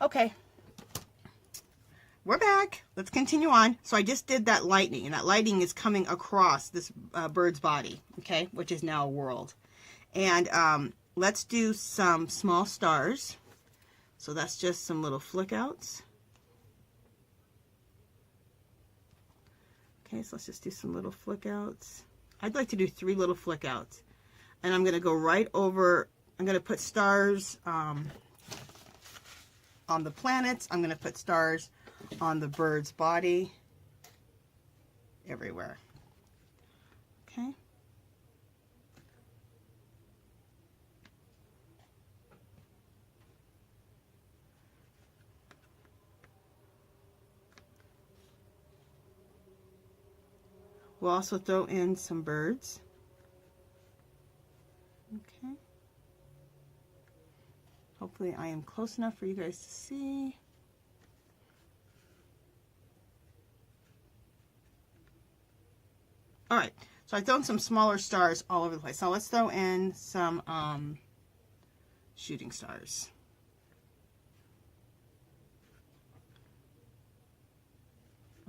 Okay, we're back. Let's continue on. So I just did that lightning, and that lightning is coming across this bird's body, okay, which is now a world. And let's do some small stars. So that's just some little flick outs. Okay, so let's just do some little flick outs. I'd like to do 3 little flick outs. And I'm going to go right over, I'm going to put stars on the planets. I'm going to put stars on the bird's body, everywhere. Okay. We'll also throw in some birds. Okay. Hopefully I am close enough for you guys to see. All right, so I've thrown some smaller stars all over the place. So let's throw in some shooting stars.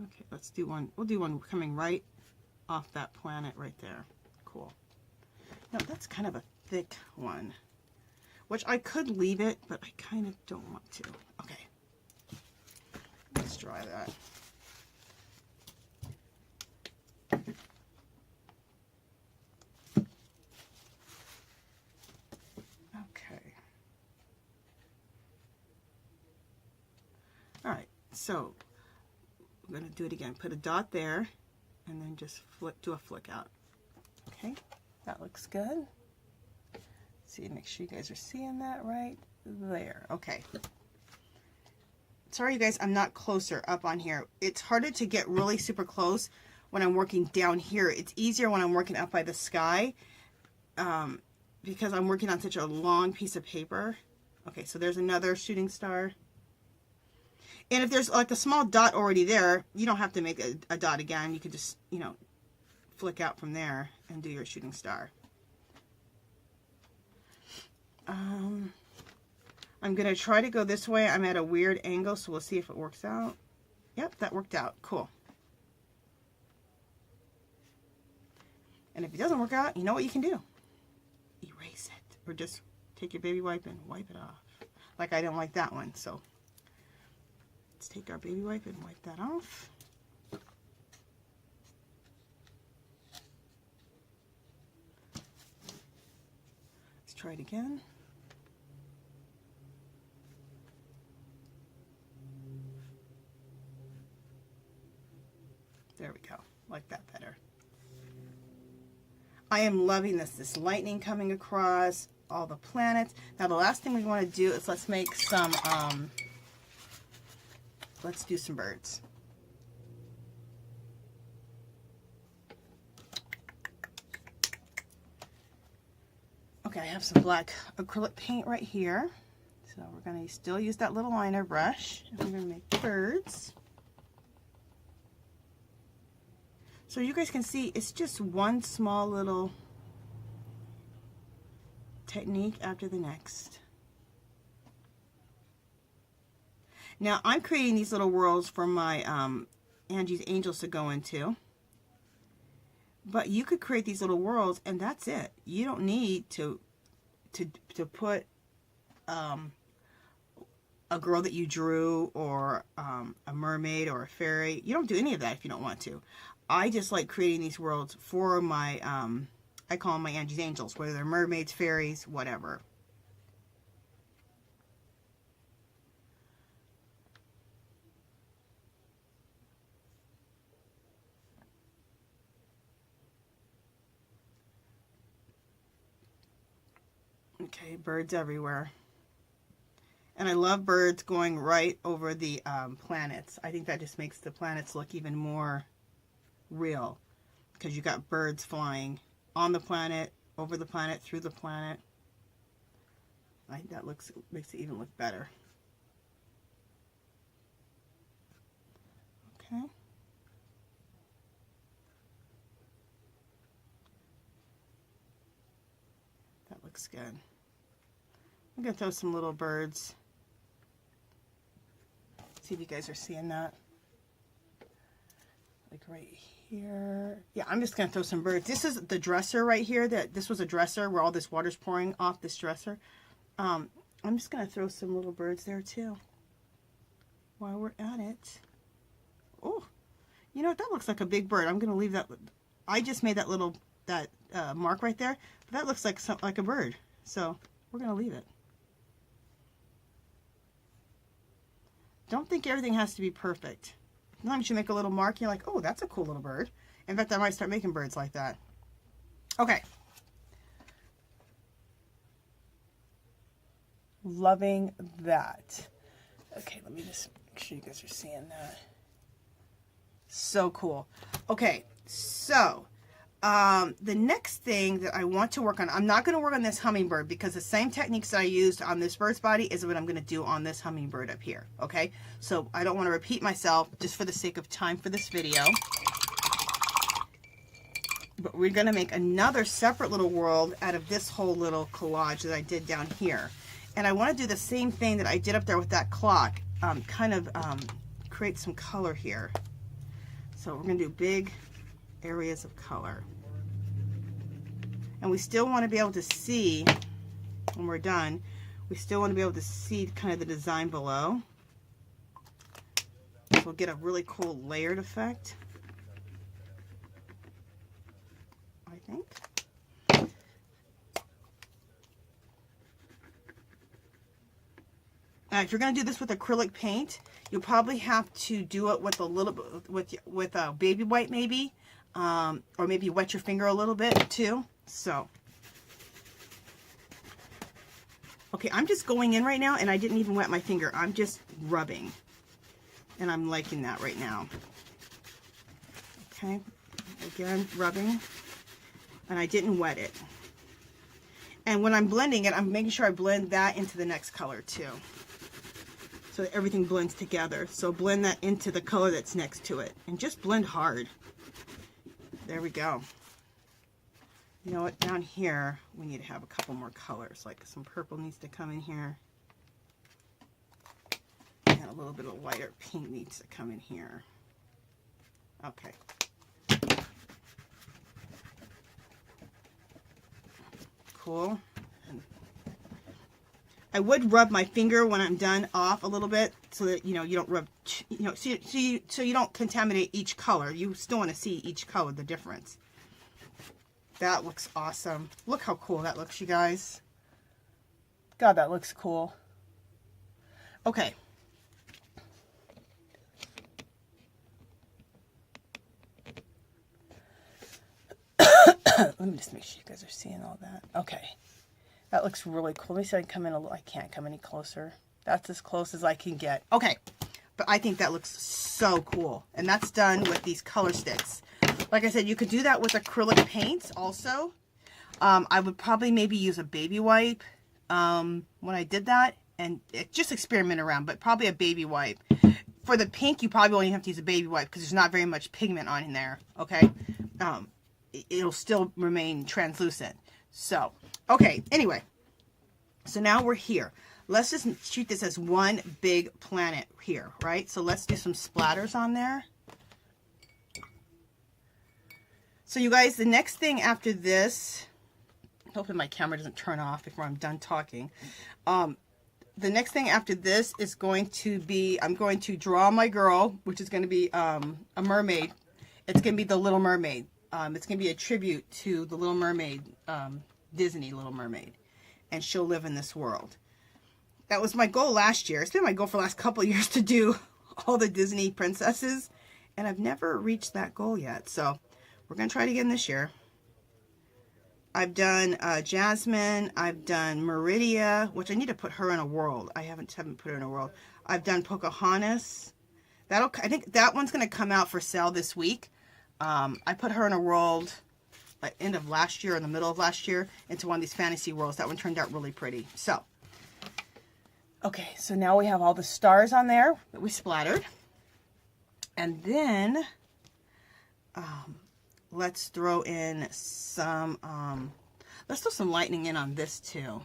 Okay, let's do one. We'll do one coming right off that planet right there. Cool. Now that's kind of a thick one, which I could leave it, but I kind of don't want to. Okay, let's try that. Alright, so I'm going to do it again. Put a dot there and then just do a flick out. Okay, that looks good. See, make sure you guys are seeing that right there. Okay. Sorry, you guys, I'm not closer up on here. It's harder to get really super close when I'm working down here. It's easier when I'm working up by the sky because I'm working on such a long piece of paper. Okay, so there's another shooting star. And if there's like a small dot already there, you don't have to make a dot again. You could just, you know, flick out from there and do your shooting star. I'm going to try to go this way. I'm at a weird angle, so we'll see if it works out. Yep, that worked out. Cool. And if it doesn't work out, you know what you can do? Erase it. Or just take your baby wipe and wipe it off. Like I don't like that one, so let's take our baby wipe and wipe that off. Let's try it again. There we go. Like that better. I am loving this lightning coming across all the planets. Now the last thing we want to do is let's make some let's do some birds. Okay, I have some black acrylic paint right here. So we're going to still use that little liner brush. And we're going to make birds. So you guys can see it's just one small little technique after the next. Now I'm creating these little worlds for my Angie's Angels to go into. But you could create these little worlds and that's it. You don't need to put a girl that you drew or a mermaid or a fairy. You don't do any of that if you don't want to. I just like creating these worlds for my, I call them my Angie's Angels, whether they're mermaids, fairies, whatever. Okay, birds everywhere. And I love birds going right over the planets. I think that just makes the planets look even more real because you got birds flying on the planet, over the planet, through the planet. I think that makes it even look better. Okay. That looks good. I'm going to throw some little birds See if you guys are seeing that. Like right here. Yeah, I'm just going to throw some birds. This is the dresser right here. This was a dresser where all this water's pouring off this dresser. I'm just going to throw some little birds there too while we're at it. Oh, you know what? That looks like a big bird. I'm going to leave that. I just made that little mark right there. But that looks like a bird. So we're going to leave it. Don't think everything has to be perfect. Sometimes you make a little mark, you're like, oh, that's a cool little bird. In fact, I might start making birds like that. Okay. Loving that. Okay, let me just make sure you guys are seeing that. So cool. Okay, so the next thing that I want to work on, I'm not going to work on this hummingbird because the same techniques that I used on this bird's body is what I'm going to do on this hummingbird up here. Okay, so I don't want to repeat myself just for the sake of time for this video. But we're going to make another separate little world out of this whole little collage that I did down here. And I want to do the same thing that I did up there with that clock, create some color here. So we're going to do big areas of color. And we still want to be able to see, when we're done, we still want to be able to see kind of the design below. So we'll get a really cool layered effect, I think. If you're going to do this with acrylic paint, you'll probably have to do it with a little bit, with a baby white maybe, or maybe wet your finger a little bit too. So, okay, I'm just going in right now, and I didn't even wet my finger. I'm just rubbing, and I'm liking that right now. Okay, again, rubbing, and I didn't wet it. And when I'm blending it, I'm making sure I blend that into the next color too, so that everything blends together. So blend that into the color that's next to it, and just blend hard. There we go. You know what, down here, we need to have a couple more colors, like some purple needs to come in here. And a little bit of lighter pink needs to come in here. Okay. Cool. And I would rub my finger when I'm done off a little bit, so that, you know, you don't rub, you know, so you don't contaminate each color. You still want to see each color, the difference. That looks awesome. Look how cool that looks, you guys. God, that looks cool. Okay. Let me just make sure you guys are seeing all that. Okay. That looks really cool. Let me see if I can come in a little. I can't come any closer. That's as close as I can get. Okay. But I think that looks so cool. And that's done with these color sticks. Like I said, you could do that with acrylic paints also. I would probably maybe use a baby wipe when I did that, and just experiment around, but probably a baby wipe. For the pink, you probably only have to use a baby wipe because there's not very much pigment on in there, okay? It'll still remain translucent. So, okay, anyway. So now we're here. Let's just treat this as one big planet here, right? So let's do some splatters on there. So you guys, the next thing after this, hoping my camera doesn't turn off before I'm done talking. The next thing after this is going to be, I'm going to draw my girl, which is going to be a mermaid. It's going to be the Little Mermaid. It's going to be a tribute to the Little Mermaid, Disney Little Mermaid. And she'll live in this world. That was my goal last year. It's been my goal for the last couple of years to do all the Disney princesses. And I've never reached that goal yet. So we're going to try it again this year. I've done Jasmine. I've done Meridia, which I need to put her in a world. I haven't put her in a world. I've done Pocahontas. I think that one's going to come out for sale this week. I put her in a world at end of last year, in the middle of last year, into one of these fantasy worlds. That one turned out really pretty. So, okay, so now we have all the stars on there that we splattered. And then, let's throw in some, let's throw some lightning in on this too.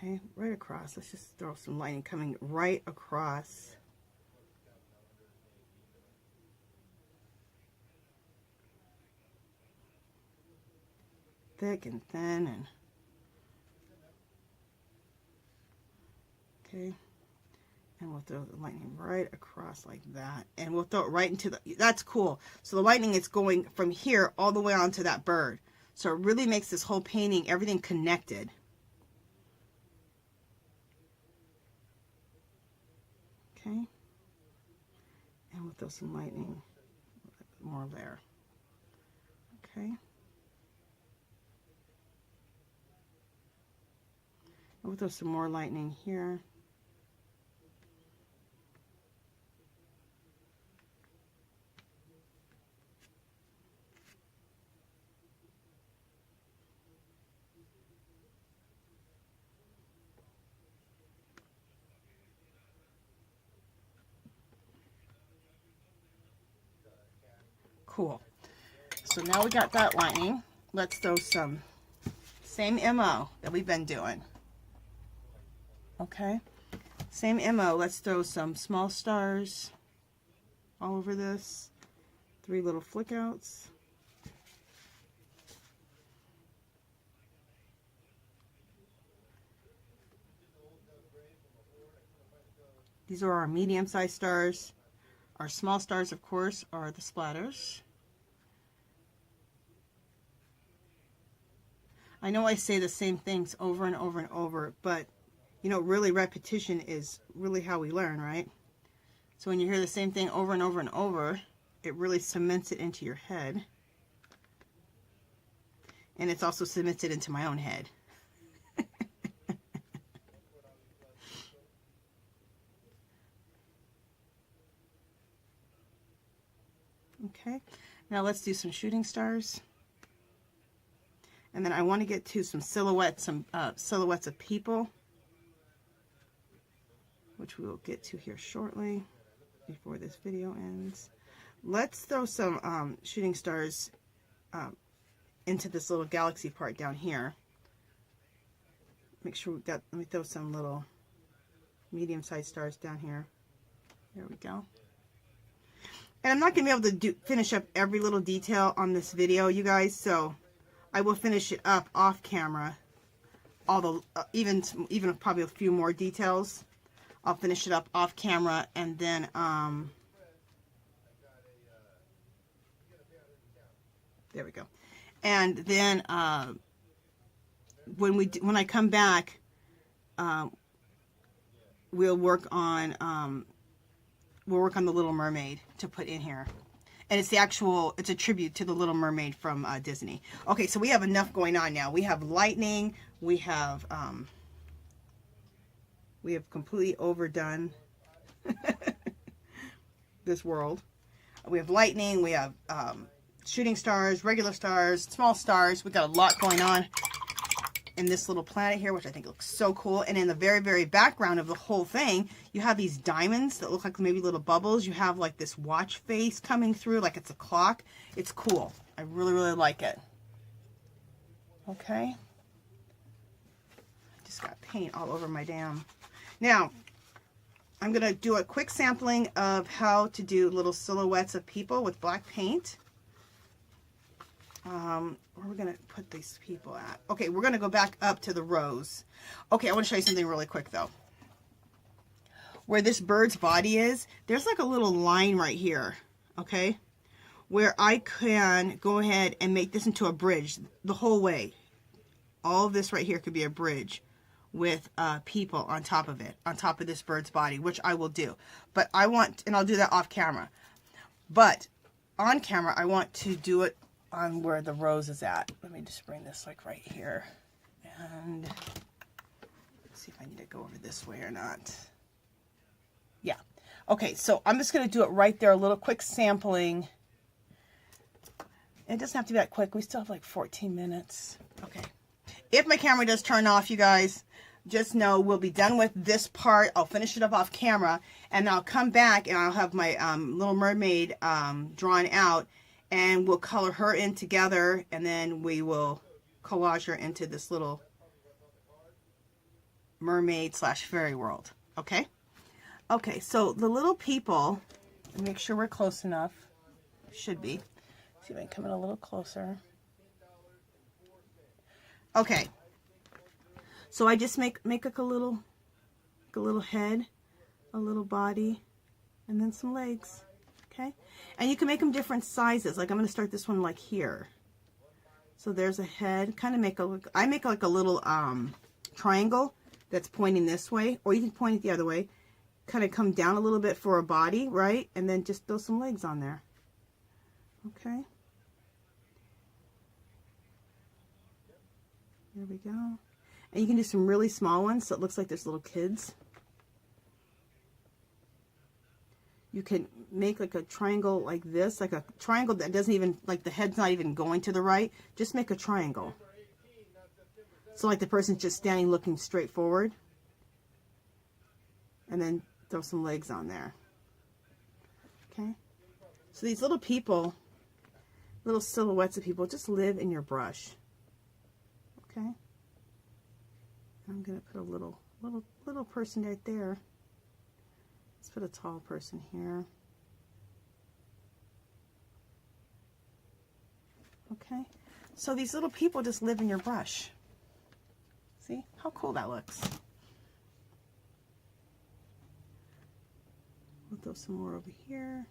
Okay, right across. Let's just throw some lightning coming right across. Thick and thin, and okay. And we'll throw the lightning right across like that. And we'll throw it right into the, that's cool. So the lightning is going from here all the way onto that bird. So it really makes this whole painting, everything connected. Okay. And we'll throw some lightning more there. Okay. And we'll throw some more lightning here. Cool. So now we got that lightning. Let's throw some same MO that we've been doing. Okay. Same MO. Let's throw some small stars all over this. 3 little flick outs. These are our medium-sized stars. Our small stars, of course, are the splatters. I know I say the same things over and over and over, but, you know, really repetition is really how we learn, right? So when you hear the same thing over and over and over, it really cements it into your head. And it's also cemented into my own head. Okay, now let's do some shooting stars. And then I want to get to some silhouettes, silhouettes of people, which we will get to here shortly before this video ends. Let's throw some shooting stars into this little galaxy part down here. Make sure we've got, let me throw some little medium-sized stars down here. There we go. And I'm not going to be able to finish up every little detail on this video, you guys, so I will finish it up off camera. All the, even probably a few more details. I'll finish it up off camera, and then, there we go. And then, when I come back, we'll work on the Little Mermaid to put in here. And it's it's a tribute to the Little Mermaid from Disney. Okay, so we have enough going on now. We have lightning, we have completely overdone this world. We have lightning, we have shooting stars, regular stars, small stars. We got a lot going on in this little planet here, which I think looks so cool. And in the very, very background of the whole thing, you have these diamonds that look like maybe little bubbles. You have like this watch face coming through like it's a clock. It's cool. I really, really like it. Okay. I just got paint all over my damn. Now, I'm going to do a quick sampling of how to do little silhouettes of people with black paint. Where we're going to put these people at. Okay, we're going to go back up to the rose. Okay, I want to show you something really quick though. Where this bird's body is, there's like a little line right here, okay? Where I can go ahead and make this into a bridge the whole way. All of this right here could be a bridge with people on top of it, on top of this bird's body, which I will do. But I want, and I'll do that off camera. But on camera, I want to do it on where the rose is at. Let me just bring this like right here. And let's see if I need to go over this way or not. Yeah. Okay, so I'm just going to do it right there, a little quick sampling. It doesn't have to be that quick. We still have like 14 minutes. Okay. If my camera does turn off, you guys, just know we'll be done with this part. I'll finish it up off camera, and I'll come back and I'll have my Little Mermaid drawn out, and we'll color her in together, and then we will collage her into this little mermaid slash fairy world. Okay? Okay, so the little people, make sure we're close enough. Should be. See if I can come in a little closer. Okay. So I just make like a little head, a little body, and then some legs. Okay? And you can make them different sizes. Like I'm going to start this one like here. So there's a head. Kind of make I make like a little triangle that's pointing this way, or you can point it the other way. Kind of come down a little bit for a body, right? And then just throw some legs on there. Okay. There we go. And you can do some really small ones so it looks like there's little kids. You can make like a triangle like this, like a triangle that doesn't even, like the head's not even going to the right. Just make a triangle. So like the person's just standing looking straight forward. And then throw some legs on there. Okay. So these little people, little silhouettes of people, just live in your brush. Okay. I'm going to put a little person right there. Let's put a tall person here. Okay. So these little people just live in your brush. See how cool that looks. We'll throw some more over here.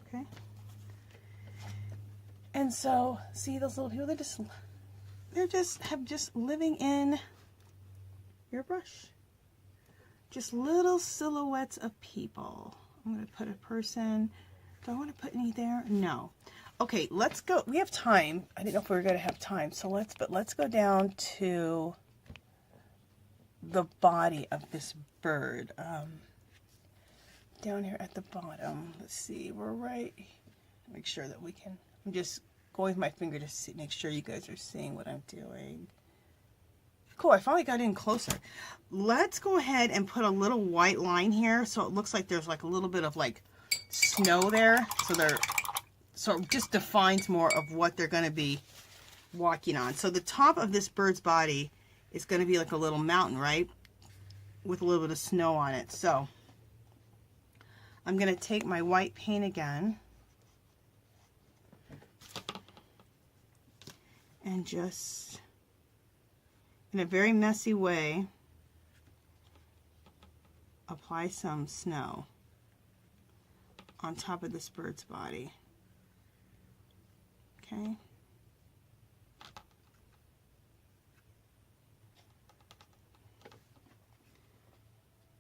Okay. And so, see those little people, they're just living in your brush. Just little silhouettes of people. I'm going to put a person. Do I want to put any there? No. Okay, let's go. We have time. I didn't know if we were going to have time. So let's go down to the body of this bird. Down here at the bottom. Let's see. We're right. Make sure that we can. I'm just going with my finger to see, make sure you guys are seeing what I'm doing. Cool, I finally got in closer. Let's go ahead and put a little white line here so it looks like there's like a little bit of like snow there. So it just defines more of what they're going to be walking on. So the top of this bird's body is going to be like a little mountain, right? With a little bit of snow on it. So I'm going to take my white paint again and just, in a very messy way, apply some snow on top of this bird's body. Okay.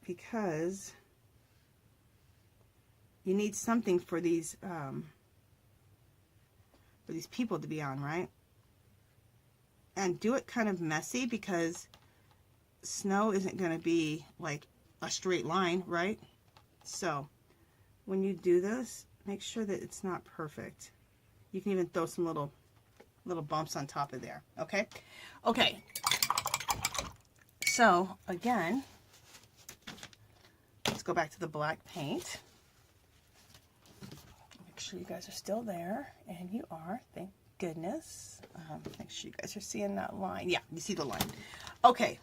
Because you need something for these people to be on, right? And do it kind of messy because snow isn't going to be like a straight line, right? So when you do this, make sure that it's not perfect. You can even throw some little bumps on top of there. Okay. Okay. So again, let's go back to the black paint. Make sure you guys are still there, and you are. Thank goodness. Make sure you guys are seeing that line. Yeah, you see the line. Okay.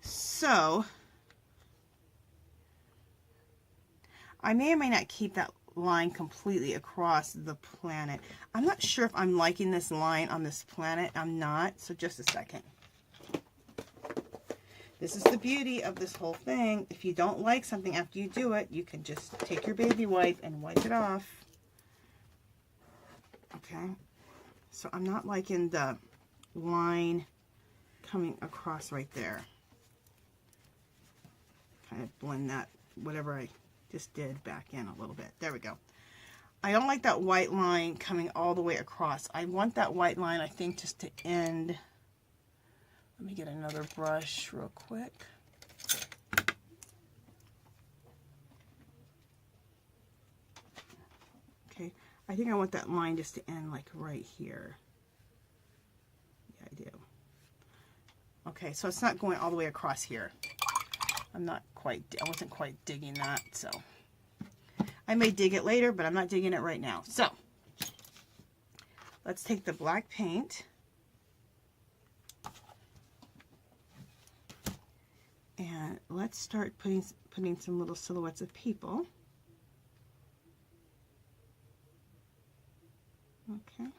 So I may or may not keep that line completely across the planet. I'm not sure if I'm liking this line on this planet. I'm not. So just a second. This is the beauty of this whole thing. If you don't like something after you do it, you can just take your baby wipe and wipe it off. Okay. So I'm not liking the line coming across right there. Kind of blend that, whatever I just did, back in a little bit. There we go. I don't like that white line coming all the way across. I want that white line, I think, just to end. Let me get another brush real quick. Okay, I think I want that line just to end like right here. Yeah, I do. Okay, so it's not going all the way across here. I wasn't quite digging that, so. I may dig it later, but I'm not digging it right now. So, let's take the black paint. And let's start putting some little silhouettes of people. Okay.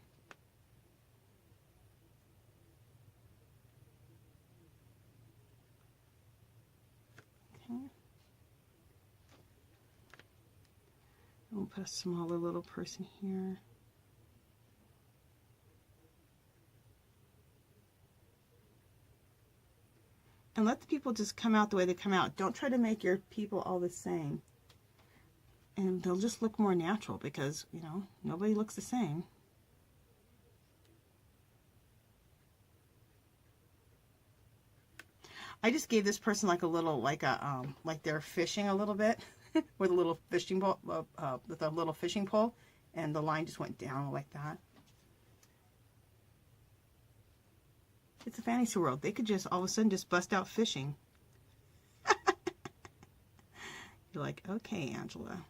Okay. We'll put a smaller little person here. And let the people just come out the way they come out. Don't try to make your people all the same. And they'll just look more natural because, you know, nobody looks the same. I just gave this person like a little, like they're fishing a little bit with a little fishing pole, with a little fishing pole, and the line just went down like that. It's a fantasy world. They could just all of a sudden just bust out fishing. You're like, okay, Angela,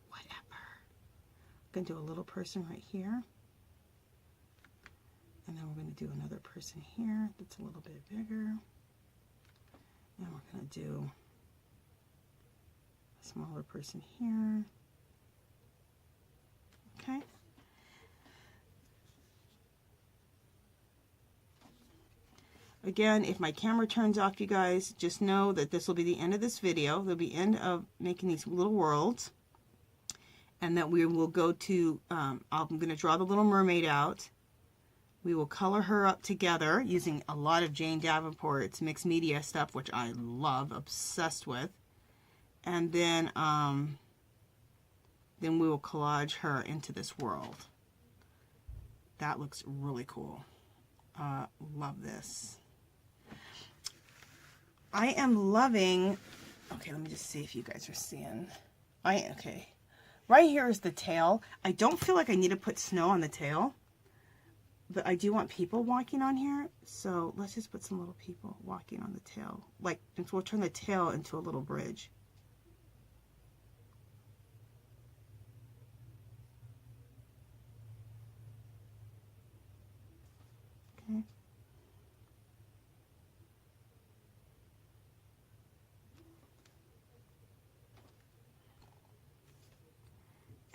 whatever. I'm going to do a little person right here. And then we're going to do another person here that's a little bit bigger. And we're going to do a smaller person here. Okay. Again, if my camera turns off, you guys, just know that this will be the end of this video. There'll be end of making these little worlds. And that we will go to, I'm going to draw the little mermaid out. We will color her up together using a lot of Jane Davenport's mixed media stuff, which I love, obsessed with. And then we will collage her into this world. That looks really cool. Love this. I am loving, okay, let me just see if you guys are seeing. Okay. Right here is the tail. I don't feel like I need to put snow on the tail. But I do want people walking on here, so let's just put some little people walking on the tail. Like, we'll turn the tail into a little bridge. Okay.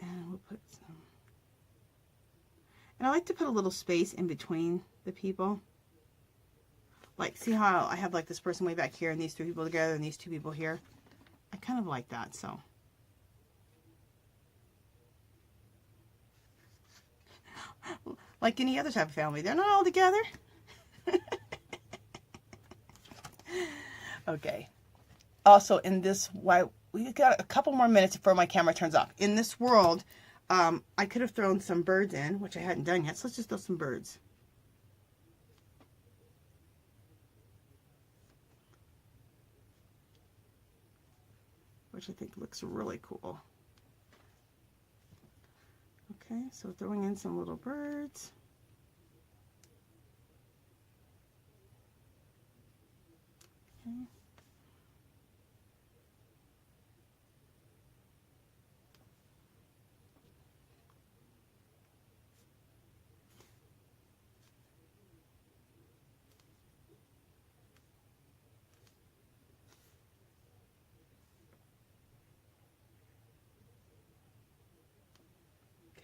And we'll put some. And I like to put a little space in between the people. Like, see how I have like this person way back here and these three people together and these two people here? I kind of like that, so. Like any other type of family, they're not all together. Okay. Also, in this, we got a couple more minutes before my camera turns off. In this world, I could have thrown some birds in, which I hadn't done yet, so let's just throw some birds. Which I think looks really cool. Okay, so throwing in some little birds. Okay.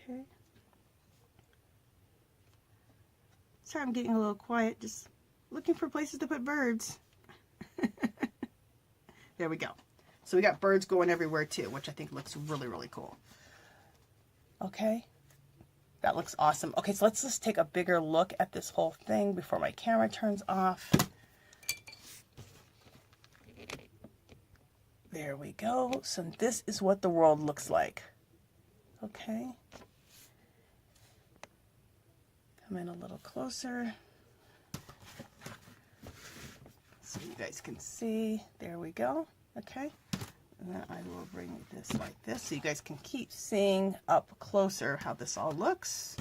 Okay. Sorry, I'm getting a little quiet, just looking for places to put birds. There we go. So we got birds going everywhere too, which I think looks really, really cool. Okay. That looks awesome. Okay, so let's just take a bigger look at this whole thing before my camera turns off. There we go. So this is what the world looks like. Okay. Come in a little closer so you guys can see. There we go. Okay. And then I will bring this like this so you guys can keep seeing up closer how this all looks.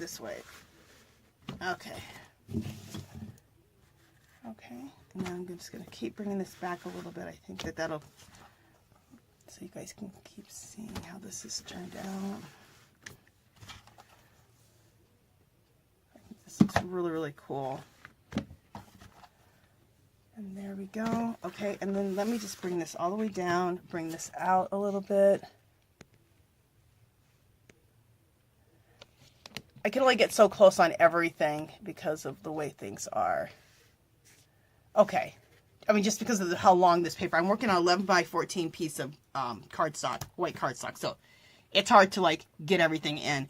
this way. Okay. Okay, and now I'm just going to keep bringing this back a little bit. I think that that'll, so you guys can keep seeing how this is turned out. I think this looks really, really cool. And there we go. Okay, and then let me just bring this all the way down, bring this out a little bit. I can only get so close on everything because of the way things are. Okay, I mean, just because of how long this paper, I'm working on 11 by 14 piece of cardstock, white cardstock, so it's hard to like get everything in.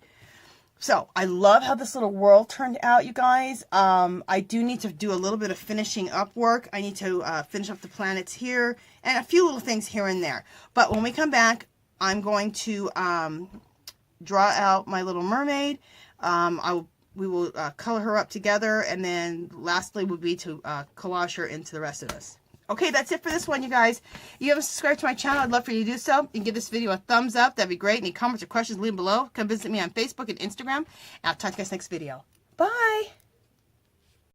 So I love how this little world turned out, you guys. I do need to do a little bit of finishing up work. I need to finish up the planets here and a few little things here and there. But when we come back, I'm going to draw out my little mermaid. We will color her up together, and then lastly would be to collage her into the rest of this. Okay, that's it for this one, you guys. If you haven't subscribed to my channel, I'd love for you to do so. You can give this video a thumbs up. That'd be great. Any comments or questions, leave them below. Come visit me on Facebook and Instagram. And I'll talk to you guys next video. Bye!